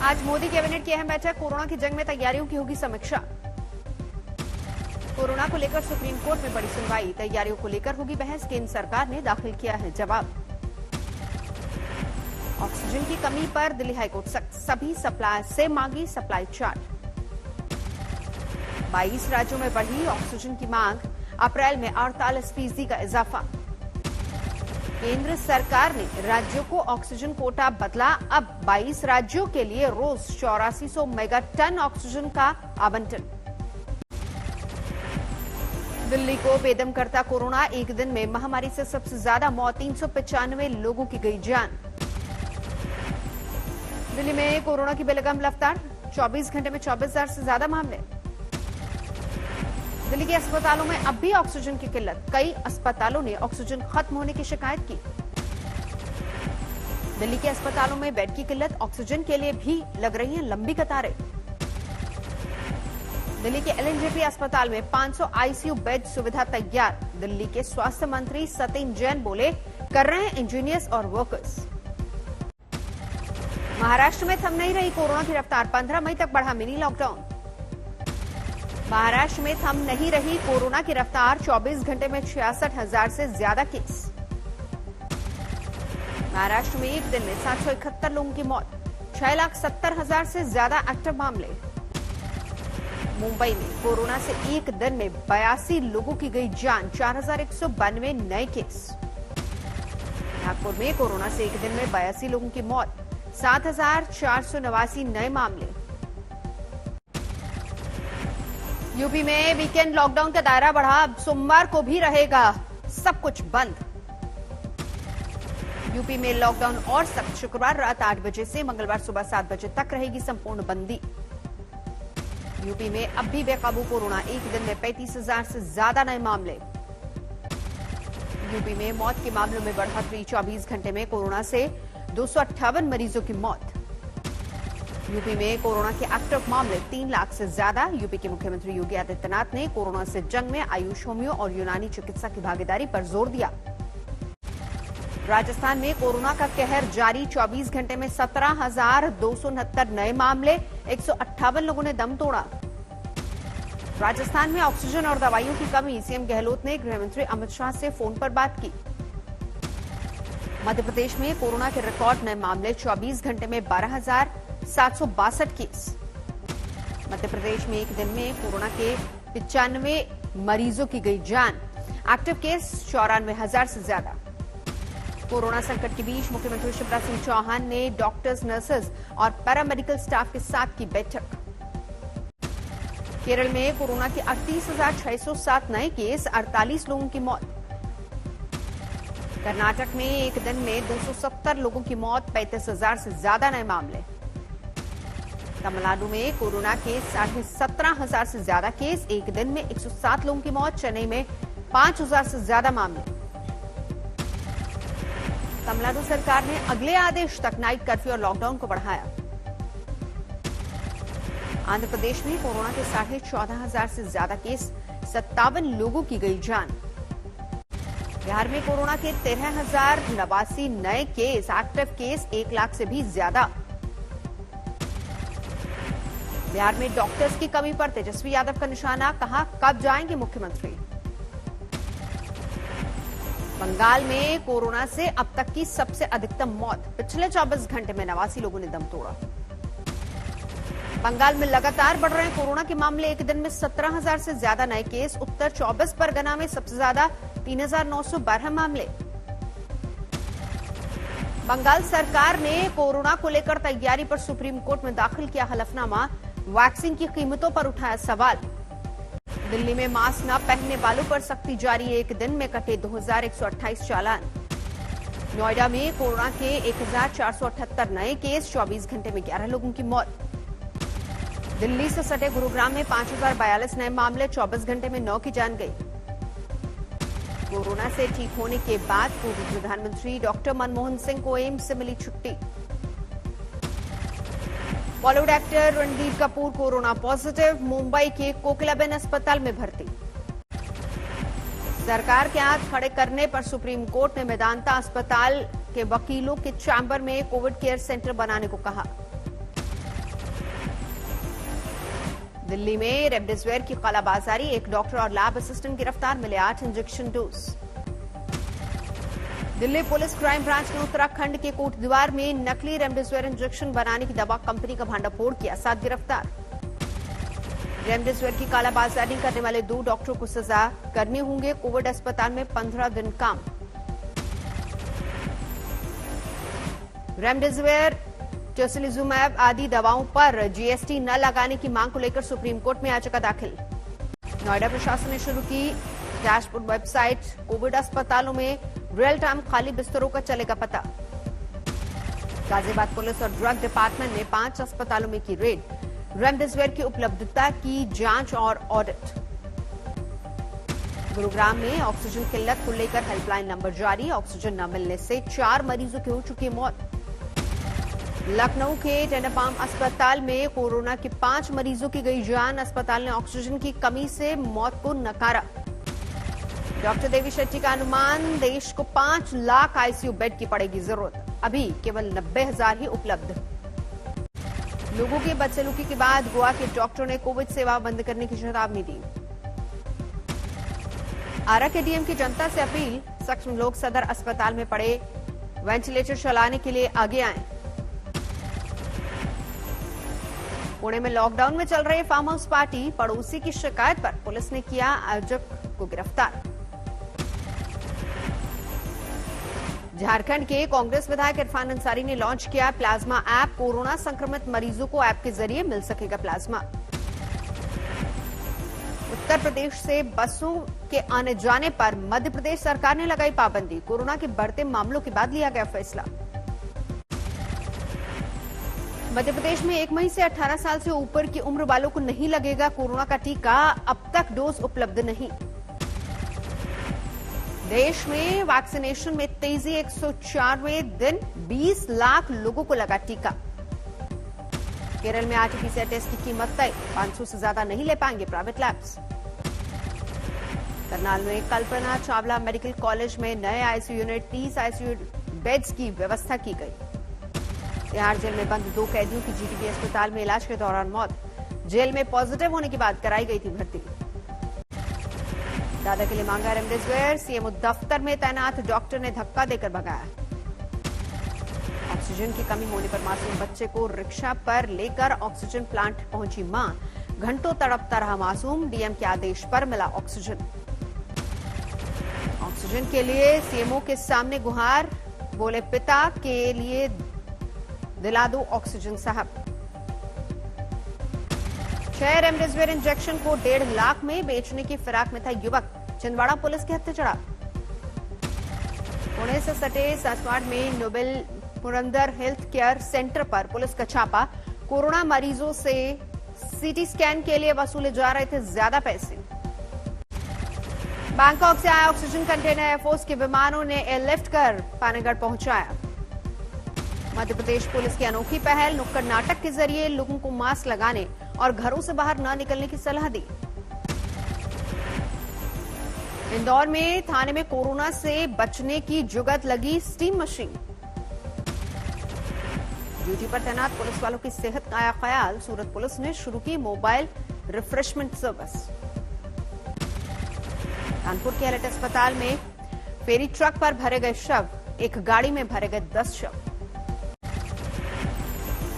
आज मोदी कैबिनेट की अहम बैठक, कोरोना की जंग में तैयारियों की होगी समीक्षा। कोरोना को लेकर सुप्रीम कोर्ट में बड़ी सुनवाई, तैयारियों को लेकर होगी बहस, केंद्र सरकार ने दाखिल किया है जवाब। ऑक्सीजन की कमी पर दिल्ली हाईकोर्ट सख्त, सभी सप्लायर से मांगी सप्लाई चार्ट। 22 राज्यों में बढ़ी ऑक्सीजन की मांग, अप्रैल में 48% का इजाफा। केंद्र सरकार ने राज्यों को ऑक्सीजन कोटा बदला, अब 22 राज्यों के लिए रोज 8400 मेगा टन ऑक्सीजन का आवंटन। दिल्ली को बेदम करता कोरोना, एक दिन में महामारी से सबसे ज्यादा मौत, 395 लोगों की गई जान। दिल्ली में कोरोना की बेलगाम रफ्तार, 24 घंटे में 24,000 से ज्यादा मामले। दिल्ली के अस्पतालों में अब भी ऑक्सीजन की किल्लत, कई अस्पतालों ने ऑक्सीजन खत्म होने की शिकायत की। दिल्ली के अस्पतालों में बेड की किल्लत, ऑक्सीजन के लिए भी लग रही हैं लंबी कतारें। दिल्ली के एलएनजेपी अस्पताल में 500 आईसीयू बेड सुविधा तैयार। दिल्ली के स्वास्थ्य मंत्री सत्येंद्र जैन बोले, कर रहे हैं इंजीनियर्स और वर्कर्स। महाराष्ट्र में थम नहीं रही कोरोना की रफ्तार, 15 मई तक बढ़ा मिनी लॉकडाउन। महाराष्ट्र में थम नहीं रही कोरोना की रफ्तार, 24 घंटे में 66,000 से ज्यादा केस। महाराष्ट्र में एक दिन में 771 लोगों की मौत, 6,70,000 से ज्यादा एक्टिव मामले। मुंबई में कोरोना से एक दिन में 82 लोगों की गई जान, 4,192 नए केस। नागपुर में कोरोना से एक दिन में 82 लोगों की मौत, 7,489 नए मामले। यूपी में वीकेंड लॉकडाउन का दायरा बढ़ा, अब सोमवार को भी रहेगा सब कुछ बंद। यूपी में लॉकडाउन और सख्त, शुक्रवार रात 8 बजे से मंगलवार सुबह 7 बजे तक रहेगी संपूर्ण बंदी। यूपी में अब भी बेकाबू कोरोना, एक दिन में 35,000 से ज्यादा नए मामले। यूपी में मौत के मामलों में बढ़ोतरी, 24 घंटे में कोरोना से 258 मरीजों की मौत। यूपी में कोरोना के एक्टिव मामले 3 लाख से ज्यादा। यूपी के मुख्यमंत्री योगी आदित्यनाथ ने कोरोना से जंग में आयुष, होम्यो और यूनानी चिकित्सा की भागीदारी पर जोर दिया। राजस्थान में कोरोना का कहर जारी, 24 घंटे में 17,269 नए मामले, 158 लोगों ने दम तोड़ा। राजस्थान में ऑक्सीजन और दवाइयों की कमी, सीएम गहलोत ने गृहमंत्री अमित शाह से फोन पर बात की। मध्य प्रदेश में कोरोना के रिकॉर्ड नए मामले, 24 घंटे में 12,762 केस। मध्य प्रदेश में एक दिन में कोरोना के 95 मरीजों की गई जान, एक्टिव केस 94,000 से ज्यादा। कोरोना संकट के बीच मुख्यमंत्री शिवराज सिंह चौहान ने डॉक्टर्स, नर्सेज और पैरामेडिकल स्टाफ के साथ की बैठक। केरल में कोरोना के 38,607 नए केस, 48 लोगों की मौत। कर्नाटक में एक दिन में 270 लोगों की मौत, 35,000 से ज्यादा नए मामले। तमिलनाडु में कोरोना के 17,500 से ज्यादा केस, एक दिन में 107 लोगों की मौत। चेन्नई में 5,000 से ज्यादा मामले। तमिलनाडु सरकार ने अगले आदेश तक नाइट कर्फ्यू और लॉकडाउन को बढ़ाया। आंध्र प्रदेश में कोरोना के 14,500 से ज्यादा केस, 57 लोगों की गई जान। बिहार में कोरोना के 13,089 नए केस, एक्टिव केस 1 लाख से भी ज्यादा। बिहार में डॉक्टर्स की कमी पर तेजस्वी यादव का निशाना, कहा कब जाएंगे मुख्यमंत्री। बंगाल में कोरोना से अब तक की सबसे अधिकतम मौत, पिछले 24 घंटे में 89 लोगों ने दम तोड़ा। बंगाल में लगातार बढ़ रहे हैं कोरोना के मामले, एक दिन में 17,000 से ज्यादा नए केस। उत्तर 24 परगना में सबसे ज्यादा 3,912 मामले। बंगाल सरकार ने कोरोना को लेकर तैयारी पर सुप्रीम कोर्ट में दाखिल किया हलफनामा, वैक्सीन की कीमतों पर उठाया सवाल। दिल्ली में मास्क न पहनने वालों पर सख्ती जारी, एक दिन में कटे 2,128 चालान। नोएडा में कोरोना के 1,478 नए केस, 24 घंटे में 11 लोगों की मौत। दिल्ली से सटे गुरुग्राम में 5,042 नए मामले, 24 घंटे में 9 की जान गई। कोरोना से ठीक होने के बाद पूर्व प्रधानमंत्री डॉक्टर मनमोहन सिंह को एम्स से मिली छुट्टी। Bollywood actor Ranbir Kapoor corona positive, Mumbai के कोकिलाबेन अस्पताल में भर्ती। सरकार के हाथ खड़े करने पर सुप्रीम कोर्ट ने मेदांता अस्पताल के वकीलों के चैम्बर में कोविड केयर सेंटर बनाने को कहा। दिल्ली में रेमडेसिविर की कालाबाजारी, एक डॉक्टर और लैब असिस्टेंट गिरफ्तार, मिले 8 injection dose. Delhi police crime branch ने उत्तराखंड के कोटद्वार में नकली रेमडेसिविर इंजेक्शन बनाने की दवा कंपनी का भांडाफोड़ किया, 7 गिरफ्तार। रेमडेसिविर की कालाबाजारी करने वाले 2 डॉक्टरों को सजा, करने होंगे कोविड अस्पताल में 15 दिन काम। रेमडेसिविर, टोसिलिजुमैब आदि दवाओं पर जीएसटी न लगाने की मांग को लेकर सुप्रीम कोर्ट में याचिका दाखिल। नोएडा प्रशासन ने शुरू की डैशबोर्ड वेबसाइट, कोविड अस्पतालों में रियल टाइम खाली बिस्तरों का चलेगा पता। गाजियाबाद पुलिस और ड्रग डिपार्टमेंट ने 5 अस्पतालों में की रेड, रेमडेसिविर की उपलब्धता की जांच और ऑडिट। गुरुग्राम में ऑक्सीजन किल्लत को लेकर हेल्पलाइन नंबर जारी, ऑक्सीजन न मिलने से 4 मरीजों की हो चुकी मौत। लखनऊ के टेनापाम अस्पताल में कोरोना के 5 मरीजों की गई जान, अस्पताल ने ऑक्सीजन की कमी से मौत को नकारा। डॉक्टर देवी शेट्टी का अनुमान, देश को 5 लाख आईसीयू बेड की पड़ेगी जरूरत, अभी केवल 90,000 ही उपलब्ध। लोगों की बदसलूकी के बाद गोवा के डॉक्टरों ने कोविड सेवा बंद करने की चेतावनी दी। आरा के डीएम की जनता से अपील, सक्षम लोग सदर अस्पताल में पड़े वेंटिलेटर चलाने के लिए आगे आए। पुणे में लॉकडाउन में चल रहे फार्म हाउस पार्टी, पड़ोसी की शिकायत पर पुलिस ने किया आयोजक को गिरफ्तार। झारखंड के कांग्रेस विधायक इरफान अंसारी ने लॉन्च किया प्लाज्मा ऐप, कोरोना संक्रमित मरीजों को ऐप के जरिए मिल सकेगा प्लाज्मा। उत्तर प्रदेश से बसों के आने जाने पर मध्य प्रदेश सरकार ने लगाई पाबंदी, कोरोना के बढ़ते मामलों के बाद लिया गया फैसला। मध्य प्रदेश में 1 मई से 18 साल से ऊपर की उम्र वालों को नहीं लगेगा कोरोना का टीका, अब तक डोज उपलब्ध नहीं। देश में वैक्सीनेशन में तेजी, 104वें दिन 20 लाख लोगों को लगा टीका। केरल में आरटीपीसीआर टेस्ट की कीमत तय, 500 से ज्यादा नहीं ले पाएंगे प्राइवेट लैब्स। करनाल में कल्पना चावला मेडिकल कॉलेज में नए आईसीयू यूनिट, 30 आईसीयू बेड्स की व्यवस्था की गई। तिहाड़ जेल में बंद 2 कैदियों की जीटीबी अस्पताल में इलाज के दौरान मौत, जेल में पॉजिटिव होने के बाद कराई गई थी भर्ती। दादा के लिए मांगा रेमडेसिविर, सीएमओ दफ्तर में तैनात डॉक्टर ने धक्का देकर भगाया। ऑक्सीजन की कमी होने पर मासूम बच्चे को रिक्शा पर लेकर ऑक्सीजन प्लांट पहुंची मां, घंटों तड़पता रहा मासूम, डीएम के आदेश पर मिला ऑक्सीजन। ऑक्सीजन के लिए सीएमओ के सामने गुहार, बोले पिता के लिए दिला दो ऑक्सीजन साहब। 6 रेमडेसिविर इंजेक्शन को 1.5 लाख में बेचने की फिराक में था युवक, छिंदवाड़ा पुलिस के हत्थे चढ़ा। पुणे से सटे सासवाड़ में Nobel Purandar health care centre पर पुलिस का छापा, कोरोना मरीजों से सीटी स्कैन के लिए वसूले जा रहे थे ज्यादा पैसे। बैंकॉक से आया ऑक्सीजन कंटेनर एयरफोर्स के विमानों ने एयरलिफ्ट कर पानीगढ़ पहुंचाया। मध्य प्रदेश पुलिस की अनोखी पहल, नुक्कड़ नाटक के जरिए लोगों को मास्क लगाने और घरों से बाहर न निकलने की सलाह दी। इंदौर में थाने में कोरोना से बचने की जुगत लगी स्टीम मशीन। ड्यूटी पर तैनात पुलिस वालों की सेहत का आया ख्याल, सूरत पुलिस ने शुरू की मोबाइल रिफ्रेशमेंट सर्विस। कानपुर के एलर्ट अस्पताल में फेरी ट्रक पर भरे गए शव, एक गाड़ी में भरे गए 10 शव।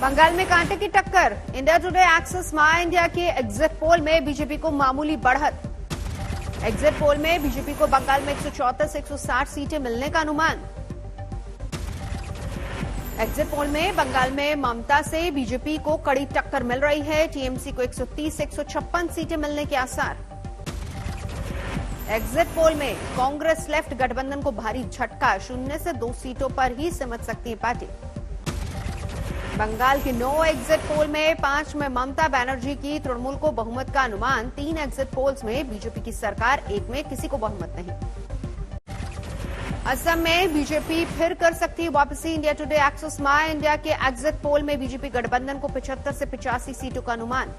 बंगाल में कांटे की टक्कर, इंडिया टुडे एक्सेस माई इंडिया के एग्जिट पोल में बीजेपी को मामूली बढ़त। एग्जिट पोल में बीजेपी को बंगाल में 134 से 160 सीटें मिलने का अनुमान। एग्जिट पोल में बंगाल में ममता से बीजेपी को कड़ी टक्कर मिल रही है, टीएमसी को 130 से 156 सीटें मिलने के आसार। एग्जिट पोल में कांग्रेस लेफ्ट गठबंधन को भारी झटका, 0 से 2 सीटों पर ही सिमट सकती है पार्टी। बंगाल के 9 एग्जिट पोल में 5 में ममता बनर्जी की तृणमूल को बहुमत का अनुमान, 3 एग्जिट पोल्स में बीजेपी की सरकार, 1 में किसी को बहुमत नहीं। असम में बीजेपी फिर कर सकती है वापसी, इंडिया टुडे एक्सेस माई इंडिया के एग्जिट पोल में बीजेपी गठबंधन को 75 से 85 सीटों का अनुमान।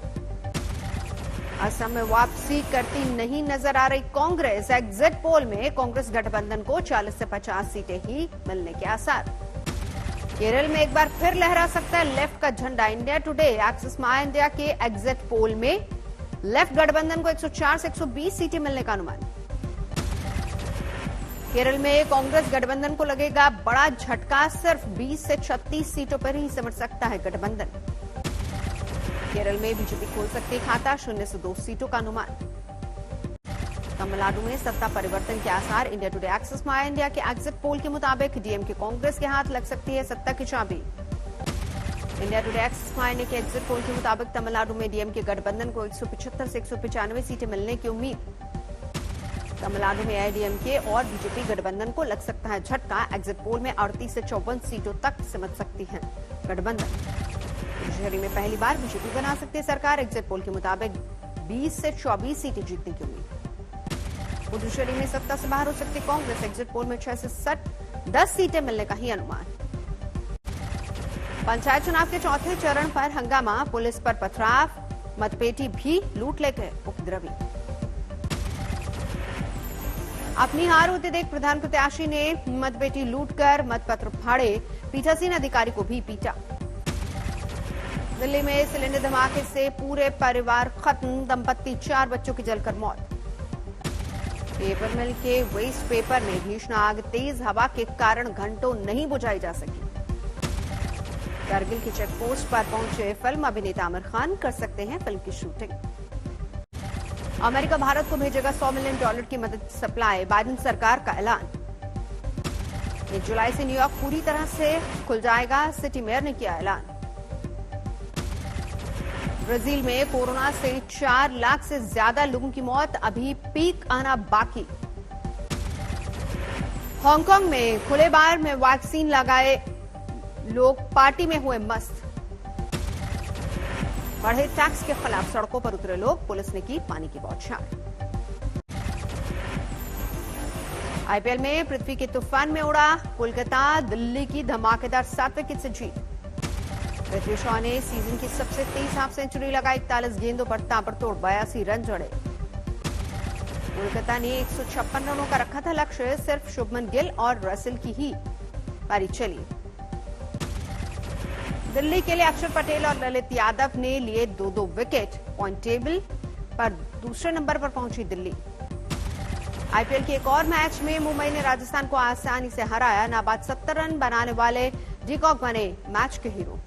असम में वापसी करती नहीं नजर आ रही कांग्रेस, एग्जिट पोल में कांग्रेस गठबंधन को 40 से 50 सीटें ही मिलने के आसार। केरल में एक बार फिर लहरा सकता है लेफ्ट का झंडा, इंडिया टुडे एक्सेस माई इंडिया के एग्जिट पोल में लेफ्ट गठबंधन को 104 से 120 सीटें मिलने का अनुमान। केरल में कांग्रेस गठबंधन को लगेगा बड़ा झटका, सिर्फ 20 से 36 सीटों पर ही सिमट सकता है गठबंधन। केरल में बीजेपी खोल सकती है खाता, 0 से 2 सीटों का अनुमान। तमिलनाडु में सत्ता परिवर्तन के आसार, India today axis my India के एग्जिट पोल के मुताबिक डीएमके कांग्रेस के हाथ लग सकती है सत्ता की चाबी। India today axis my India के एग्जिट पोल के मुताबिक तमिलनाडु में डीएमके गठबंधन को 175 से 195 सीटें मिलने की उम्मीद। तमिलनाडु में एआईडीएमके और बीजेपी गठबंधन को लग सकता है झटका, एग्जिट पोल में 38 से 54 सीटों तक सिमट सकती है गठबंधन। पुडुचेरी में पहली बार बीजेपी बना सकती है सरकार, एग्जिट पोल के मुताबिक 20 से 24 सीटें जीतने की उम्मीद। पुडुचेरी में सत्ता से बाहर हो सकती कांग्रेस, एग्जिट पोल में 6 से 10 सीटें मिलने का ही अनुमान। पंचायत चुनाव के चौथे चरण पर हंगामा, पुलिस पर पथराव, मतपेटी भी लूट ले गए उपद्रवी। अपनी हार होते देख प्रधान प्रत्याशी ने मतपेटी लूटकर मतपत्र फाड़े, पीठासीन अधिकारी को भी पीटा। दिल्ली में सिलेंडर धमाके से पूरे परिवार खत्म, दंपत्ति 4 बच्चों की जलकर मौत। पेपर मिल के वेस्ट पेपर में भीषण आग, तेज हवा के कारण घंटों नहीं बुझाई जा सकी। कारगिल की चेक पोस्ट पर पहुंचे फिल्म अभिनेता आमिर खान, कर सकते हैं फिल्म की शूटिंग। अमेरिका भारत को भेजेगा $100 मिलियन की मदद सप्लाई, बाइडेन सरकार का ऐलान। 1 जुलाई से न्यूयॉर्क पूरी तरह से खुल जाएगा, सिटी मेयर ने किया ऐलान। ब्राजील में कोरोना से 4 लाख से ज्यादा लोगों की मौत, अभी पीक आना बाकी। हांगकांग में खुले बार में वैक्सीन लगाए लोग पार्टी में हुए मस्त। बढ़े टैक्स के खिलाफ सड़कों पर उतरे लोग, पुलिस ने की पानी की बौछार। आईपीएल में पृथ्वी के तूफान में उड़ा कोलकाता, दिल्ली की धमाकेदार 7वें विकेट से जीत। पृथ्वी शॉ ने सीजन की सबसे तेज हाफ सेंचुरी लगाई, 41 गेंदों पर ताबड़तोड़ 82 रन जड़े। कोलकाता ने 156 रनों का रखा था लक्ष्य, सिर्फ शुभमन गिल और रसेल की ही पारी चली। दिल्ली के लिए अक्षर पटेल और ललित यादव ने लिए 2-2 विकेट, पॉइंट टेबल पर दूसरे नंबर पर पहुंची दिल्ली। आईपीएल के एक और मैच में मुंबई ने राजस्थान को आसानी से हराया, नाबाद 70 रन बनाने वाले डिकॉक बने मैच के हीरो।